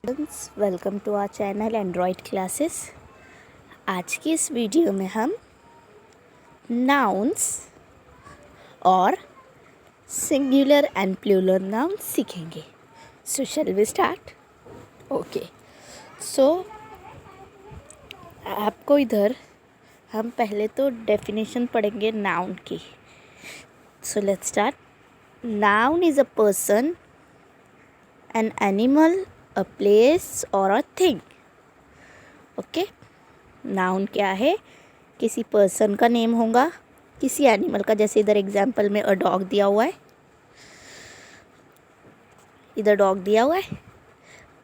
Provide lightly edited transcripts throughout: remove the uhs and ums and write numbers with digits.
Welcome to our channel Android classes. आज की इस वीडियो में हम नाउन्स और सिंगुलर एंड प्लूरल नाउन्स सीखेंगे। सो शैल वी स्टार्ट? ओके, सो आपको इधर हम पहले तो डेफिनेशन पढ़ेंगे नाउन की। सो let's start. Noun is a person, an animal, a place or a thing. Okay, noun क्या है? किसी पर्सन का नेम होगा, किसी एनिमल का, जैसे इधर एग्जांपल में अ डॉग दिया हुआ है, इधर डॉग दिया हुआ है।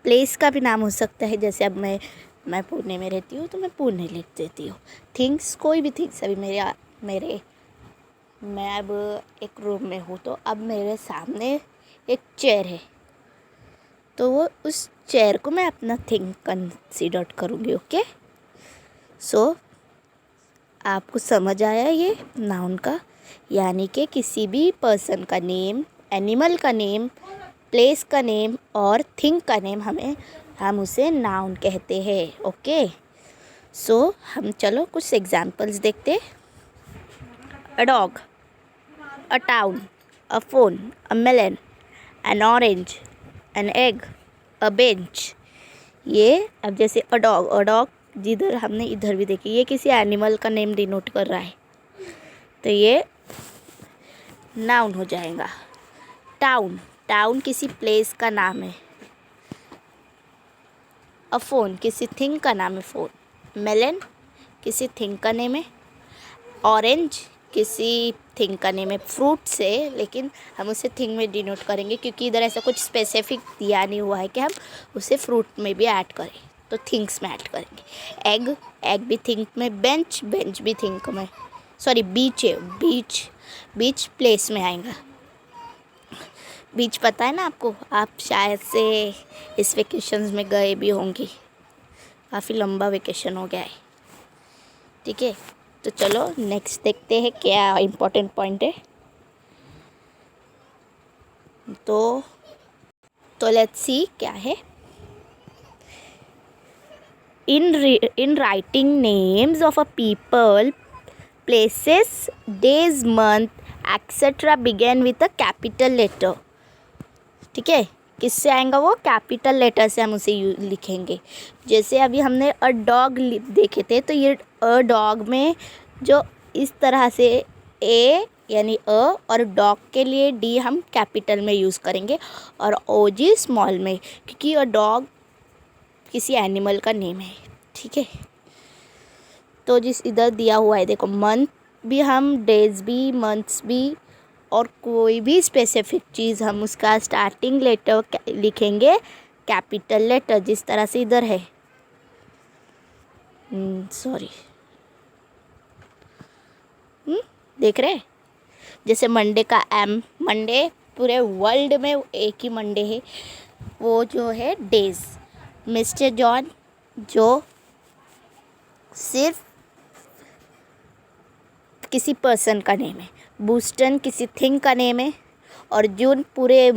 प्लेस का भी नाम हो सकता है, जैसे अब मैं पुणे में रहती हूँ तो मैं पुणे लिख देती हूँ। थिंग्स, कोई भी थिंग्स। अभी मैं अब एक रूम में हूँ तो अब मेरे सामने एक चेयर है, तो वो उस चेयर को मैं अपना थिंग कंसीडर करूँगी। ओके, सो आपको समझ आया ये नाउन का? यानी कि किसी भी पर्सन का नेम, एनिमल का नेम, प्लेस का नेम और थिंग का नेम हम उसे नाउन कहते हैं। ओके, सो हम चलो कुछ एग्जांपल्स देखते। A dog, a town, a phone, a melon, an orange, an egg, a bench. ये अब जैसे अ डॉग जिधर हमने इधर भी देखी, ये किसी एनिमल का नेम डिनोट कर रहा है, तो ये नाउन हो जाएगा। टाउन किसी प्लेस का नाम है। अ फोन किसी थिंग का नाम है, फोन। मेलन किसी थिंग का नेम है। ऑरेंज किसी थिंग का नेम है, फ्रूट से, लेकिन हम उसे थिंग में डिनोट करेंगे क्योंकि इधर ऐसा कुछ स्पेसिफिक दिया नहीं हुआ है कि हम उसे फ्रूट में भी ऐड करें, तो थिंग्स में ऐड करेंगे। एग भी थिंग में, बेंच भी थिंग में, सॉरी बीच है, बीच प्लेस में आएगा। बीच पता है ना आपको? आप शायद से इस वेकेशंस में गए भी होंगे, काफ़ी लंबा वेकेशन हो गया है। ठीक है, तो चलो नेक्स्ट देखते हैं क्या इम्पोर्टेंट पॉइंट है। तो लेट्स सी क्या है। In writing names of a people, places, days, month etcetera begin with a capital letter. ठीक है, किससे आएगा वो? कैपिटल लेटर से हम उसे लिखेंगे। जैसे अभी हमने अ डॉग देखे थे, तो ये अ डॉग में जो इस तरह से ए यानी अ और डॉग के लिए डी हम कैपिटल में यूज़ करेंगे और ओ जी स्मॉल में, क्योंकि अ डॉग किसी एनिमल का नेम है। ठीक है, तो जिस इधर दिया हुआ है देखो, मंथ भी हम, डेज भी, मंथ्स भी, और कोई भी स्पेसिफिक चीज़ हम उसका स्टार्टिंग लेटर लिखेंगे कैपिटल लेटर, जिस तरह से इधर है। सॉरी, देख रहे? जैसे मंडे का एम, मंडे पूरे वर्ल्ड में एक ही मंडे है, वो जो है डेज। मिस्टर जॉन जो सिर्फ किसी पर्सन का नेम है, बूस्टन किसी थिंग का नेम है, और जून पूरे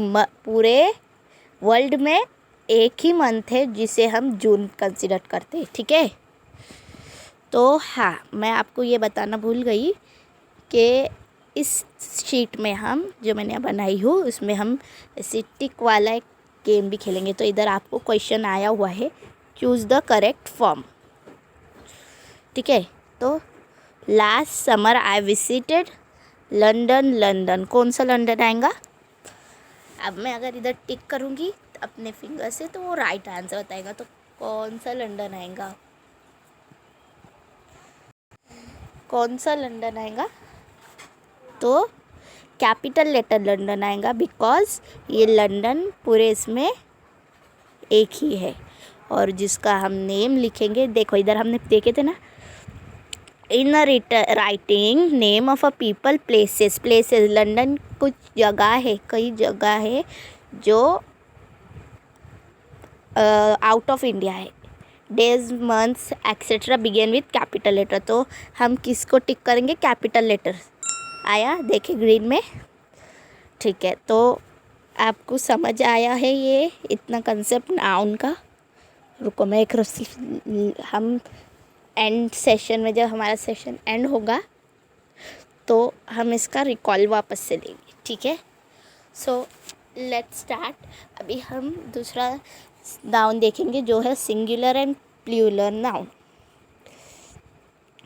वर्ल्ड में एक ही मंथ है जिसे हम जून कंसिडर करते हैं। ठीक है, तो हाँ, मैं आपको ये बताना भूल गई कि इस शीट में हम जो मैंने बनाई हूँ उसमें हम ऐसे टिक वाला एक गेम भी खेलेंगे। तो इधर आपको क्वेश्चन आया हुआ है, चूज़ द करेक्ट फॉर्म। ठीक है, तो last summer I visited London. कौन सा लंदन आएगा? अब मैं अगर इधर टिक करूँगी अपने फिंगर से तो वो राइट आंसर बताएगा, तो कौन सा लंदन आएगा? कौन सा लंदन आएगा? तो कैपिटल लेटर लंदन आएगा, बिकॉज ये लंदन पूरे इसमें एक ही है। और जिसका हम नेम लिखेंगे, देखो इधर हमने देखे थे ना, in writing name of a people, places London कुछ जगह है, कई जगह है जो आउट ऑफ इंडिया है। Days, months etcetera begin with capital letter, तो हम किसको टिक करेंगे? कैपिटल लेटर आया, देखे ग्रीन में। ठीक है, तो आपको समझ आया है ये इतना कंसेप्ट नाउन का? रुको मैं एक हम एंड सेशन में, जब हमारा सेशन एंड होगा तो हम इसका रिकॉल वापस से लेंगे, ठीक है। So let's start. अभी हम दूसरा नाउन देखेंगे जो है singular and plural noun.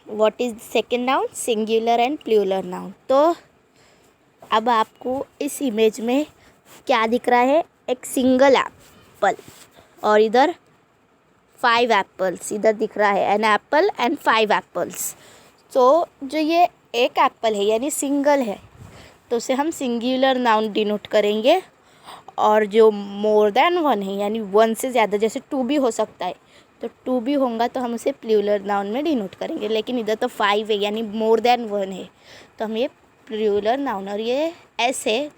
What is second noun? Singular and plural noun. तो अब आपको इस इमेज में क्या दिख रहा है? एक सिंगल एप्पल और इधर 5 एप्पल्स इधर दिख रहा है। An apple and 5 apples. तो जो ये एक एप्पल है यानी सिंगल है तो उसे हम सिंगुलर नाउन डिनोट करेंगे, और जो मोर देन वन है यानी वन से ज़्यादा, जैसे 2 भी हो सकता है, तो 2 भी होगा तो हम उसे प्लूरल नाउन में डिनोट करेंगे। लेकिन इधर तो 5 है यानी मोर देन वन है तो हम ये प्लूरल नाउन, और ये एस है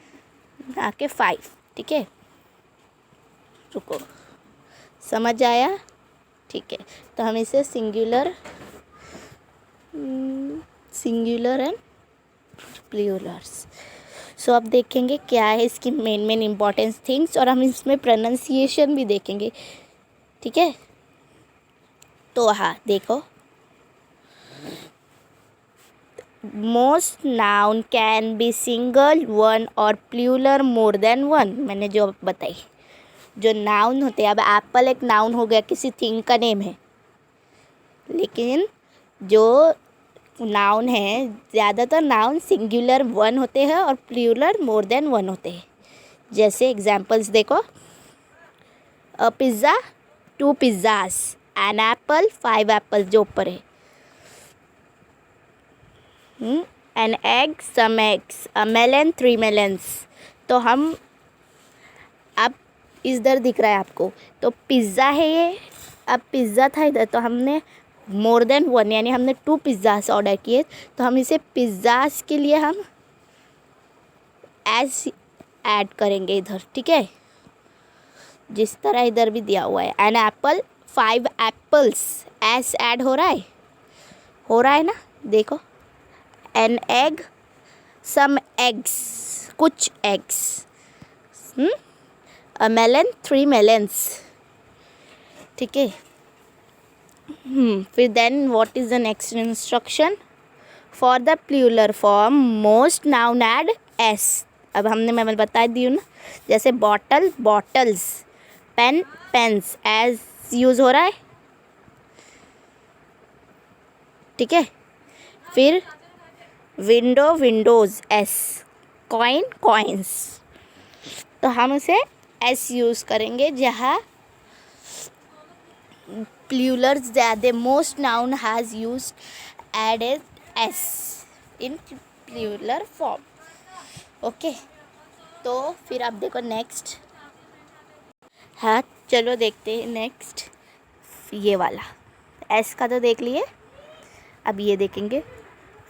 ना के 5, ठीक है। रुको, समझ आया? ठीक है, तो हम इसे सिंगुलर एंड प्लूरल्स। सो अब देखेंगे क्या है इसकी मेन इम्पॉर्टेंस थिंग्स, और हम इसमें प्रोनाउंसिएशन भी देखेंगे, ठीक है। तो हाँ देखो, most noun can be single, one और प्लूरल मोर देन वन। मैंने जो बताई, जो नाउन होते हैं, अब एप्पल एक नाउन हो गया, किसी थिंग का नेम है, लेकिन जो नाउन है ज़्यादातर नाउन सिंगुलर वन होते हैं और प्लूरल मोर देन वन होते हैं। जैसे एग्जांपल्स देखो, a pizza, 2 pizzas, an apple, 5 apples जो ऊपर है, an egg, some eggs, a melon, 3 melons. तो हम अब इधर दिख रहा है आपको, तो पिज़्ज़ा है ये, अब पिज़्ज़ा था इधर तो हमने मोर देन वन यानी हमने 2 पिज़्ज़ास ऑर्डर किए, तो हम इसे पिज़्ज़ास के लिए हम एस ऐड करेंगे इधर, ठीक है। जिस तरह इधर भी दिया हुआ है, an apple, 5 apples, s add हो रहा है ना, देखो। एन एग, सम एग्स, कुछ एग्स, अ मेलन, 3 मेलन्स, ठीक है। फिर then what is the next instruction? For the plural form most noun add s. अब मैं बता दी हूँ ना, जैसे bottle, bottles, pen, pens, s use हो रहा है, ठीक है। फिर window, windows, s, coin, coins, तो हम उसे एस यूज़ करेंगे जहाँ प्लूरल ज़्यादा, most noun has used added s in plural form, okay. तो फिर आप देखो नेक्स्ट, हाँ चलो देखते हैं नेक्स्ट, ये वाला एस का तो देख लिए, अब ये देखेंगे।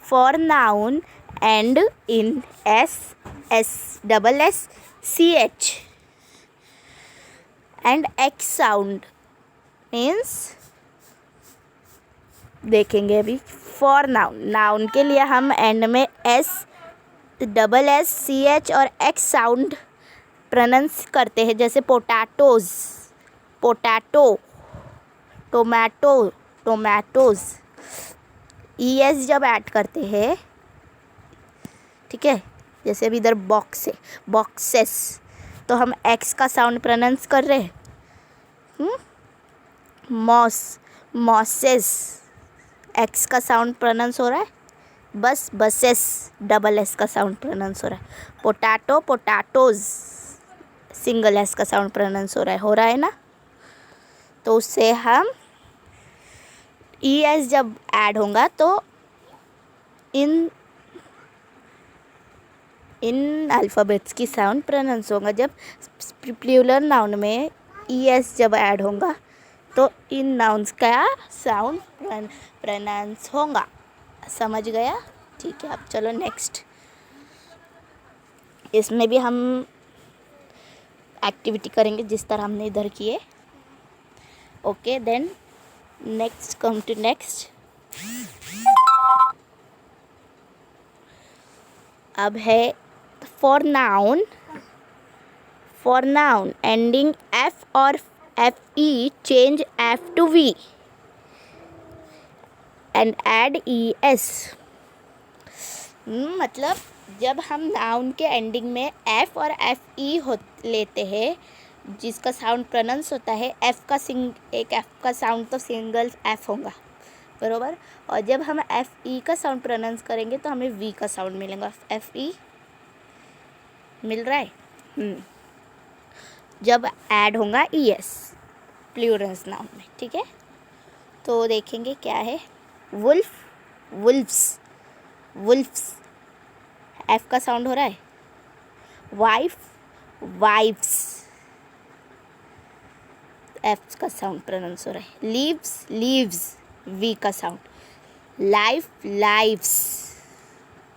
For noun end in s, s double s, c h and x sound means, देखेंगे अभी। फॉर नाउन, नाउन के लिए हम एंड में s, double s, c h और एक्स साउंड प्रोनाउंस करते हैं, जैसे potatoes, potato, tomato, tomatoes. E s जब ऐड करते हैं, ठीक है, जैसे अभी इधर बॉक्स है, बॉक्सेस, तो हम एक्स का साउंड प्रोनाउंस कर रहे हैं। मॉस, मॉसेस, एक्स का साउंड प्रोनाउंस हो रहा है, बस बसेस, डबल एस का साउंड प्रोनाउंस हो रहा है। पोटैटो, पोटैटोज़, सिंगल एस का साउंड प्रोनाउंस हो रहा है ना। तो उससे हम ई एस जब ऐड होगा तो इन अल्फ़ाबेट्स की साउंड प्रोनाउंस होगा। जब प्लूरल नाउन में ई एस जब ऐड होगा तो इन नाउन्स का साउंड प्रोनाउंस होगा। समझ गया? ठीक है, अब चलो नेक्स्ट। इसमें भी हम एक्टिविटी करेंगे जिस तरह हमने इधर किए। Okay, then next, come to next. अब है फॉर नाउन एंडिंग एफ और FE change F to V and add ES। मतलब जब हम नाउन के एंडिंग में F और FE हो लेते हैं, जिसका साउंड प्रोनाउंस होता है F का एक F का साउंड तो सिंगल F होगा, बरोबर। और जब हम FE का साउंड प्रोनाउंस करेंगे तो हमें V का साउंड मिलेगा। FE मिल रहा है। जब ऐड होगा ES प्लूरल्स नाउन में, ठीक है। तो देखेंगे क्या है। वुल्फ, वुल्फ्स, वुल्फ्स, F का साउंड हो रहा है। वाइफ, वाइफ्स, F का साउंड प्रोनाउंस हो रहा है। लीव्स, लीव्स, V का साउंड। लाइफ, लाइफ्स,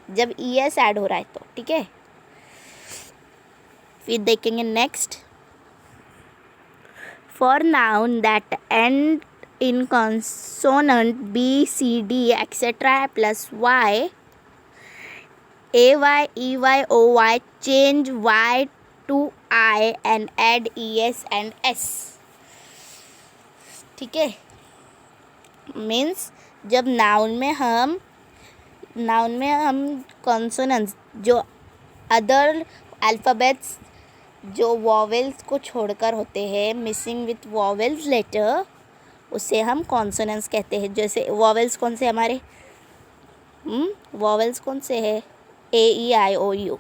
जब ES ऐड हो रहा है तो, ठीक है। फिर देखेंगे next. For noun that and in consonant B, C, D, etc. plus Y, AY, EY, OY, change Y to I and add ES and S, ठीक है। मीन्स जब नाउन में हम कॉन्सोनेंट्स जो अदर अल्फ़ाबेट्स जो वॉवेल्स को छोड़कर होते हैं, मिसिंग विथ वॉवेल्स लेटर, उसे हम कॉन्सोनेंट्स कहते हैं। जैसे वॉवेल्स कौन से हमारे, वॉवेल्स कौन से है, AEIOU।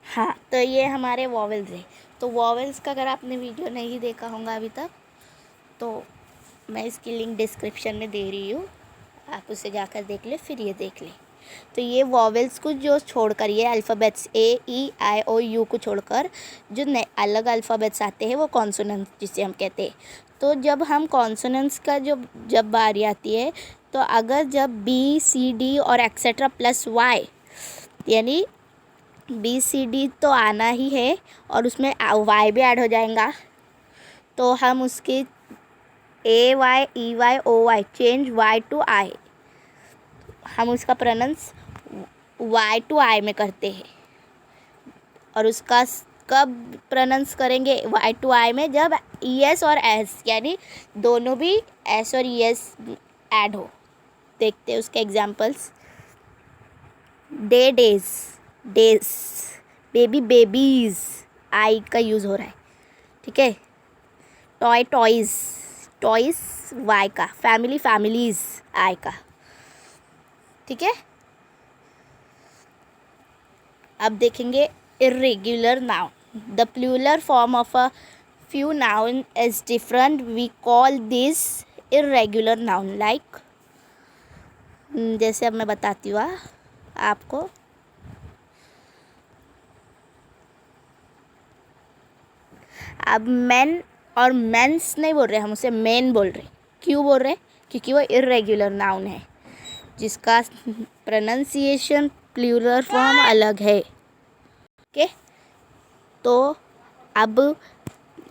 हाँ, तो ये हमारे वॉवेल्स है। तो वॉवेल्स का अगर आपने वीडियो नहीं देखा होगा अभी तक, तो मैं इसकी लिंक डिस्क्रिप्शन में दे रही हूँ, आप उसे जाकर देख ले, फिर ये देख लें। तो ये वॉवेल्स को जो छोड़कर, ये अल्फ़ाबेट्स AEIOU को छोड़कर जो नए अलग अल्फ़ाबेट्स आते हैं वो कॉन्सोनेंट्स जिसे हम कहते हैं। तो जब हम कॉन्सोनेंट्स का जब बारी आती है, तो अगर जब B, C, D और एक्सेट्रा प्लस Y, यानी B, C, D तो आना ही है और उसमें Y भी ऐड हो जाएगा, तो हम उसकी AY, EY, OY change Y to I, हम उसका प्रोनाउंस Y टू I में करते हैं। और उसका कब प्रोनाउंस करेंगे Y टू I में, जब ES और S यानी दोनों भी S और ES ऐड हो। देखते हैं उसके examples. Day, days, days, baby, babies, I का यूज़ हो रहा है, ठीक है। टॉय, टॉयज़, टॉयज़ Y का। फैमिली, फैमिलीज़ I का, ठीक है। अब देखेंगे irregular noun. The plural form of a few noun is different. We call this irregular noun. Like जैसे अब मैं बताती हूँ आपको। अब men और मेंस नहीं बोल रहे, हम उसे men बोल रहे। क्यों बोल रहे? क्योंकि वो irregular noun है जिसका प्रोनाउंसिएशन प्लूरल फॉर्म अलग है, ओके। तो अब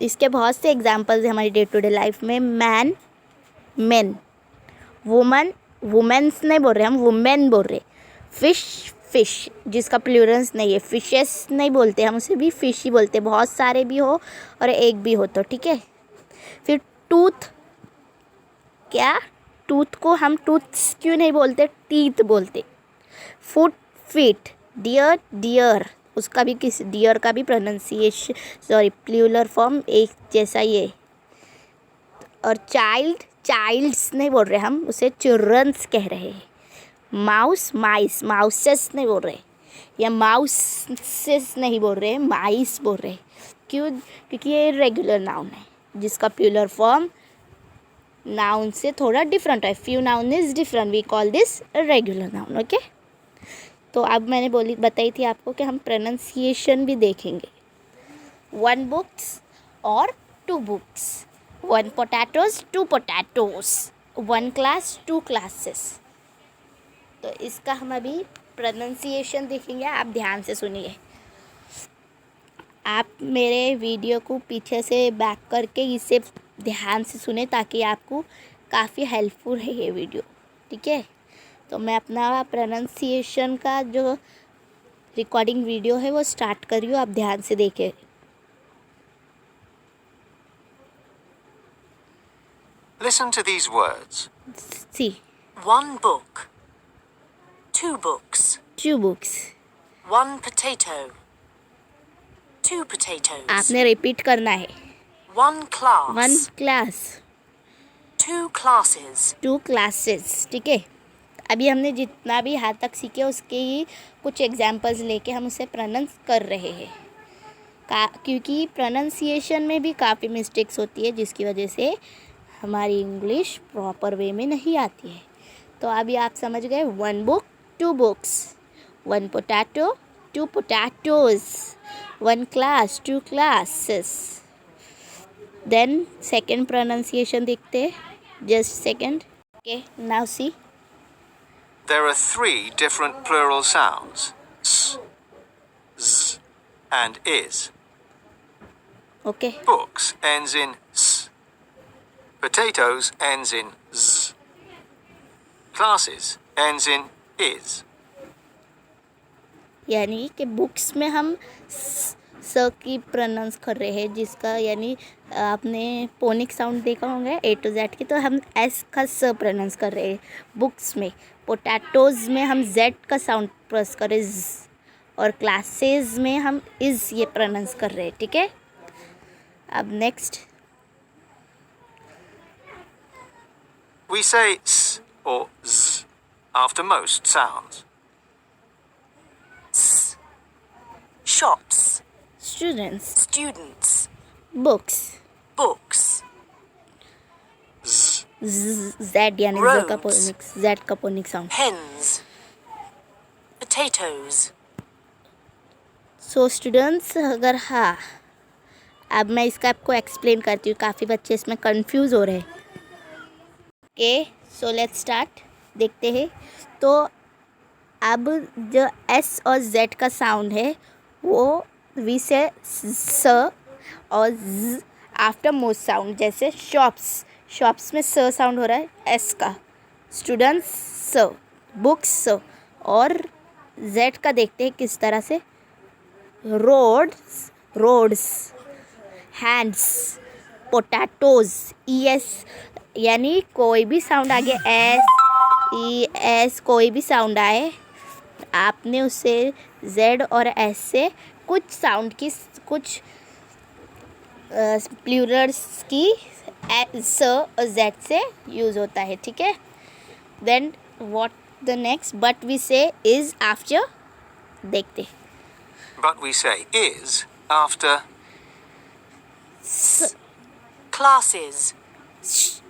इसके बहुत से एग्जांपल्स हैं हमारी डे टू डे लाइफ में। मैन, मेन, वुमन, वुमेन्स नहीं बोल रहे, हम वुमेन बोल रहे। फिश, फिश जिसका प्लूरल्स नहीं है, फिशेस नहीं बोलते, हम उसे भी फिश ही बोलते, बहुत सारे भी हो और एक भी हो तो, ठीक है। फिर टूथ, क्या, टूथ को हम टूथ्स क्यों नहीं बोलते, टीथ बोलते। फुट, फीट, डियर, डियर, उसका भी किस, डियर का भी प्रोनाउंसिएशन प्लूरल फॉर्म एक जैसा ही है। और चाइल्ड, चाइल्ड्स नहीं बोल रहे, हम उसे चिल्ड्रंस कह रहे हैं। माउस, माइस, माउसेस नहीं बोल रहे, या माउसेस नहीं बोल रहे, माइस बोल रहे। क्यों? क्योंकि ये रेगुलर नाउन है जिसका प्लूरल फॉर्म नाउन से थोड़ा डिफरेंट है। Few noun is different, we call this regular noun, okay. तो अब मैंने बताई थी आपको कि हम प्रोनाउंसिएशन भी देखेंगे। 1 बुक्स और 2 books, 1 potatoes, 2 potatoes, 1 class, 2 classes. तो इसका हम अभी प्रोनाउंसिएशन देखेंगे, आप ध्यान से सुनिए। आप मेरे वीडियो को पीछे से बैक करके इसे ध्यान से सुने ताकि आपको काफ़ी हेल्पफुल है ये वीडियो, ठीक है। तो मैं अपना प्रोनाउंसिएशन का जो रिकॉर्डिंग वीडियो है वो स्टार्ट कर रही हूँ, आप ध्यान से देखें। Listen to these words. See. 1 book. 2 books. 2 books. 1 potato. 2 potatoes. आपने रिपीट करना है. 1 class. 1 class. 2 classes. 2 classes. ठीक है. अभी हमने जितना भी हाथ तक सीखे उसके ही कुछ एग्जाम्पल्स लेके हम उसे प्रोनाउंस कर रहे हैं. क्योंकि प्रोनाउंसिएशन में भी काफ़ी मिस्टेक्स होती है जिसकी वजह से हमारी इंग्लिश प्रॉपर वे में नहीं आती है. तो अभी आप समझ गए. 1 book, 2 books. 1 potato, 2 potatoes. 1 class, 2 classes. Then second pronunciation देखते हैं. Just second. Okay, now see. There are 3 different plural sounds. S, Z, and is. Okay. Books ends in S. Potatoes ends in Z. Classes ends in is. यानी कि books में हम स की pronounce कर रहे हैं जिसका यानी आपने फोनिक साउंड देखा होंगे A to Z की, तो हम एस का स प्रोनाउंस कर रहे हैं बुक्स में. पोटैटोज़ में हम Z का साउंड प्रेस कर रहे हैं और क्लासेस में हम इज़ ये प्रोनाउंस कर रहे हैं. ठीक है. अब next. We say S or Z after most sounds. S. Shops. Students. Students. Books. Books. Z. Z यानी Z का Roads. फोनिक, Z का phonic sound. Hens. Potatoes. So students, अगर हाँ, अब मैं इसका आपको एक्सप्लेन करती हूँ. काफ़ी बच्चे इसमें कंफ्यूज हो रहे हैं. Okay, so let's start. देखते हैं. तो अब जो S और Z का साउंड है वो वी से स और Z आफ्टर मोस्ट साउंड. जैसे शॉप्स, शॉप्स में स साउंड हो रहा है S का. स्टूडेंट्स स, बुक्स स. और Z का देखते हैं किस तरह से. Roads, roads. Hands, potatoes, ES. यानी कोई भी साउंड आगे S, ES कोई भी साउंड आए आपने उसे Z और S से कुछ साउंड की कुछ प्लूरल्स की स और Z से यूज़ होता है. ठीक है. Then what the next. But we say is after. देखते. But we say is after Classes. Sh.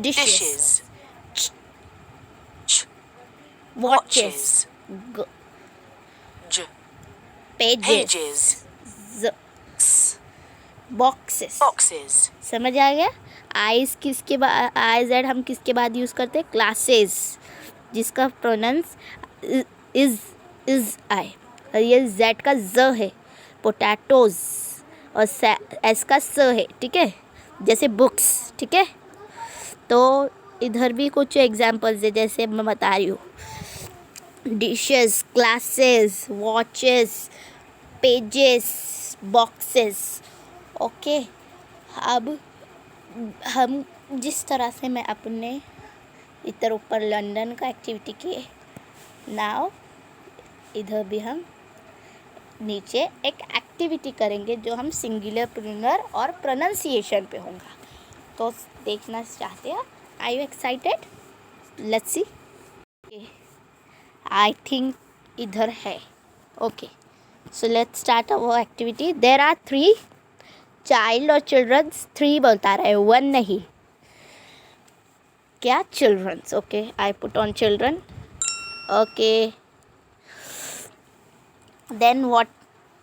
dishes, Dishes. Ch. watches, J. pages, Pages. Z, S. boxes. Boxes. समझ आ गया. आइज किसके बाद, आई जेड हम किसके बाद यूज़ करते हैं. क्लासेस जिसका प्रोनाउंस इज आई और ये जेड का ज है. पोटैटोज़ और एस का स है. ठीक है. जैसे बुक्स. ठीक है. तो इधर भी कुछ एग्जांपल्स है जैसे मैं बता रही हूँ. Dishes, classes, watches, pages, boxes. Okay. अब हम जिस तरह से मैं अपने इधर ऊपर लंदन का एक्टिविटी किए, नाउ इधर भी हम नीचे एक एक्टिविटी करेंगे जो हम सिंगुलर प्लूरल और प्रोनाउंसिएशन पे होगा. तो देखना चाहते हैं. Are you excited? Let's see. I think इधर है. Okay, so let's start our activity. There are 3 child और चिल्ड्रंस. 3 बोलता रहा है, 1 नहीं. क्या? Childrens. Okay, I put on children. Okay, then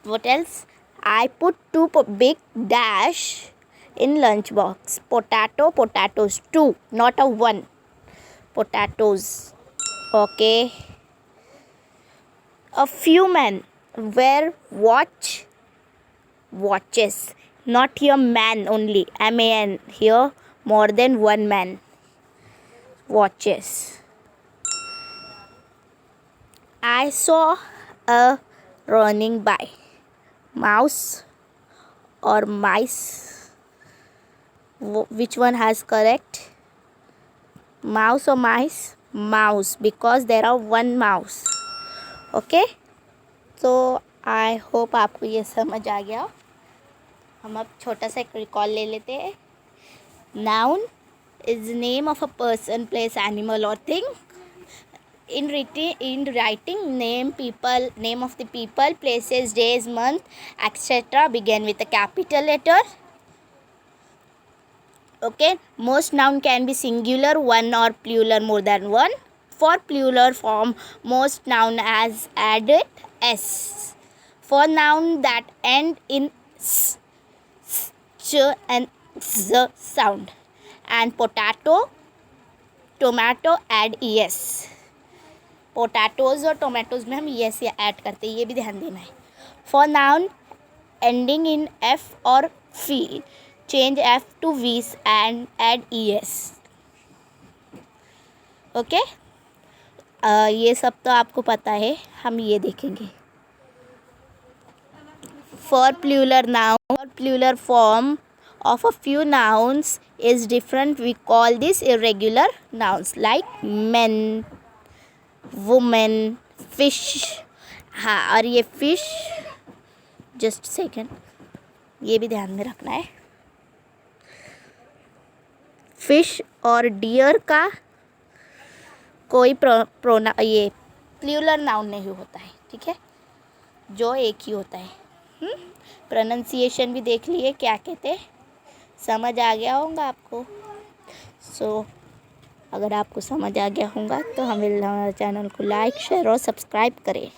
what else? I put 2 big dash in lunch box. Potatoes. 2, not a 1. Potatoes. Okay. A few men wear watches. Not here man only. MAN. Here more than 1 man. Watches. I saw a running by. Mouse or mice. Which one has correct? Mouse or mice? Mouse, because there are one mouse. Okay, तो I hope आपको ये समझ आ गया। हम अब छोटा सा एक रिकॉल ले लेते हैं। Noun is name of a person, place, animal और thing. In writing, name of the people, places, days, month, etc. begin with a capital letter. Okay. Most noun can be singular, one, or plural, more than one. For plural form, most noun has added s. For noun that end in s, ch and z sound, and potato, tomato add es. Potatoes और tomatoes में हम yes या add करते हैं, ये भी ध्यान देना है। For noun ending in f और fe, change f to ves and add es. Okay, ये सब तो आपको पता है, हम ये देखेंगे। फॉर प्लूरल नाउन और plural form of a few nouns is different, we call this irregular nouns like men, woman, fish। हाँ, और ये fish, जस्ट सेकेंड, ये भी ध्यान में रखना है। फिश और डियर का कोई ये प्लूरल नाउन नहीं होता है, ठीक है, जो एक ही होता है। प्रोनाउंसिएशन भी देख लिए क्या कहते हैं, समझ आ गया होगा आपको। सो अगर आपको समझ आ गया होगा तो हमें चैनल को लाइक, शेयर और सब्सक्राइब करें।